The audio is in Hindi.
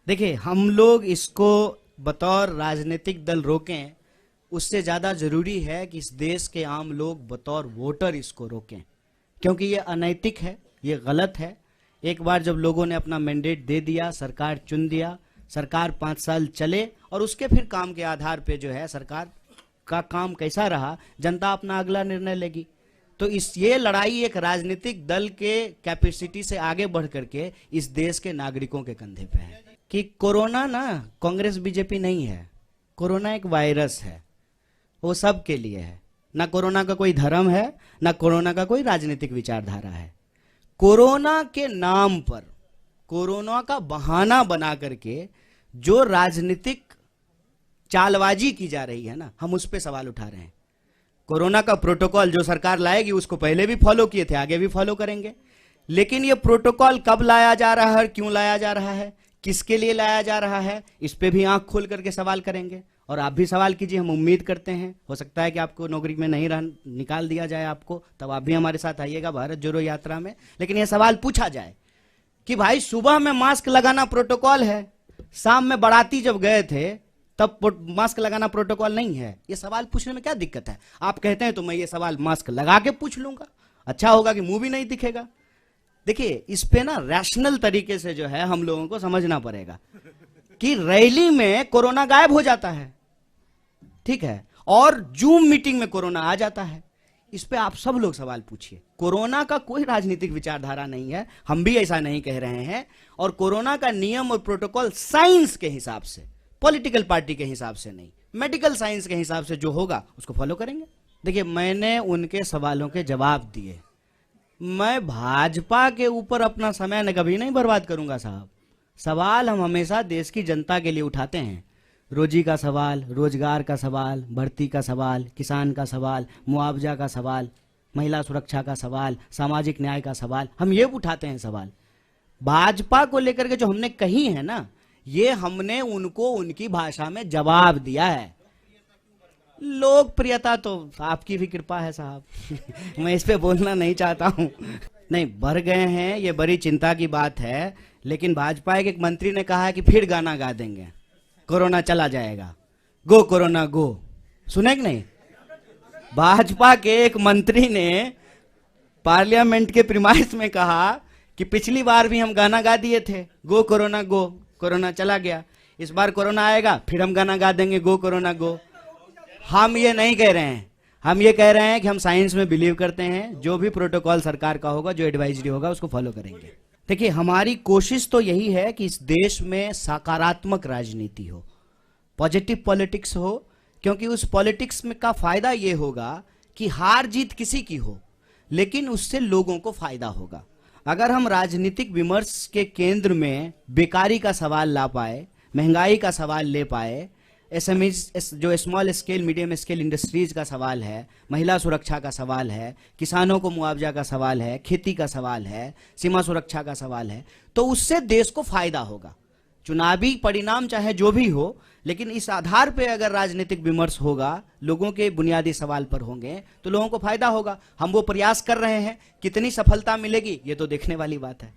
देखिए, हम लोग इसको बतौर राजनीतिक दल रोकें, उससे ज़्यादा ज़रूरी है कि इस देश के आम लोग बतौर वोटर इसको रोकें, क्योंकि ये अनैतिक है, ये गलत है। एक बार जब लोगों ने अपना मैंडेट दे दिया, सरकार चुन दिया, सरकार 5 साल चले और उसके फिर काम के आधार पे जो है सरकार का काम कैसा रहा, जनता अपना अगला निर्णय लेगी। तो ये लड़ाई एक राजनीतिक दल के कैपेसिटी से आगे बढ़ करके इस देश के नागरिकों के कंधे पे है कि कोरोना ना कांग्रेस बीजेपी नहीं है, कोरोना एक वायरस है, वो सब के लिए है। ना कोरोना का कोई धर्म है, ना कोरोना का कोई राजनीतिक विचारधारा है। कोरोना के नाम पर, कोरोना का बहाना बना करके जो राजनीतिक चालबाजी की जा रही है ना, हम उस पर सवाल उठा रहे हैं। कोरोना का प्रोटोकॉल जो सरकार लाएगी उसको पहले भी फॉलो किए थे, आगे भी फॉलो करेंगे, लेकिन ये प्रोटोकॉल कब लाया जा रहा है, क्यों लाया जा रहा है, किसके लिए लाया जा रहा है, इस पे भी आंख खोल करके सवाल करेंगे। और आप भी सवाल कीजिए, हम उम्मीद करते हैं। हो सकता है कि आपको नौकरी में नहीं निकाल दिया जाए आपको, तब आप भी हमारे साथ आइएगा भारत जोड़ो यात्रा में। लेकिन यह सवाल पूछा जाए कि भाई सुबह में मास्क लगाना प्रोटोकॉल है, शाम में बाराती जब गए थे तब मास्क लगाना प्रोटोकॉल नहीं है। ये सवाल पूछने में क्या दिक्कत है? आप कहते हैं तो मैं ये सवाल मास्क लगा के पूछ लूंगा, अच्छा होगा कि मुंह भी नहीं दिखेगा। देखिए, इस पे ना रैशनल तरीके से जो है हम लोगों को समझना पड़ेगा कि रैली में कोरोना गायब हो जाता है, ठीक है, और जूम मीटिंग में कोरोना आ जाता है। इस पे आप सब लोग सवाल पूछिए। कोरोना का कोई राजनीतिक विचारधारा नहीं है, हम भी ऐसा नहीं कह रहे हैं। और कोरोना का नियम और प्रोटोकॉल साइंस के हिसाब से, पॉलिटिकल पार्टी के हिसाब से नहीं, मेडिकल साइंस के हिसाब से जो होगा उसको फॉलो करेंगे। देखिए, मैंने उनके सवालों के जवाब दिए। मैं भाजपा के ऊपर अपना समय न कभी नहीं बर्बाद करूंगा साहब। सवाल हम हमेशा देश की जनता के लिए उठाते हैं। रोजी का सवाल, रोजगार का सवाल, भर्ती का सवाल, किसान का सवाल, मुआवजा का सवाल, महिला सुरक्षा का सवाल, सामाजिक न्याय का सवाल, हम ये उठाते हैं सवाल। भाजपा को लेकर के जो हमने कही है ना, ये हमने उनको उनकी भाषा में जवाब दिया है। लोकप्रियता तो आपकी भी कृपा है साहब मैं इस पे बोलना नहीं चाहता हूं। नहीं, बढ़ गए हैं, ये बड़ी चिंता की बात है। लेकिन भाजपा के एक मंत्री ने कहा है कि फिर गाना गा देंगे, कोरोना चला जाएगा, गो कोरोना गो। सुने कि नहीं? भाजपा के एक मंत्री ने पार्लियामेंट के प्रीमाइस में कहा कि पिछली बार भी हम गाना गा दिए थे, गो कोरोना गो, कोरोना चला गया, इस बार कोरोना आएगा फिर हम गाना गा देंगे, गो कोरोना गो। हम ये नहीं कह रहे हैं, हम ये कह रहे हैं कि हम साइंस में बिलीव करते हैं। जो भी प्रोटोकॉल सरकार का होगा, जो एडवाइजरी होगा, उसको फॉलो करेंगे। देखिए, हमारी कोशिश तो यही है कि इस देश में सकारात्मक राजनीति हो, पॉजिटिव पॉलिटिक्स हो, क्योंकि उस पॉलिटिक्स में का फायदा ये होगा कि हार जीत किसी की हो, लेकिन उससे लोगों को फायदा होगा। अगर हम राजनीतिक विमर्श के केंद्र में बेकारी का सवाल ला पाए, महंगाई का सवाल ले पाए, एसएमईज जो small scale medium scale industries का सवाल है, महिला सुरक्षा का सवाल है, किसानों को मुआवजा का सवाल है, खेती का सवाल है, सीमा सुरक्षा का सवाल है, तो उससे देश को फायदा होगा। चुनावी परिणाम चाहे जो भी हो, लेकिन इस आधार पे अगर राजनीतिक विमर्श होगा, लोगों के बुनियादी सवाल पर होंगे, तो लोगों को फायदा होगा। हम वो प्रयास कर रहे हैं, कितनी सफलता मिलेगी ये तो देखने वाली बात है।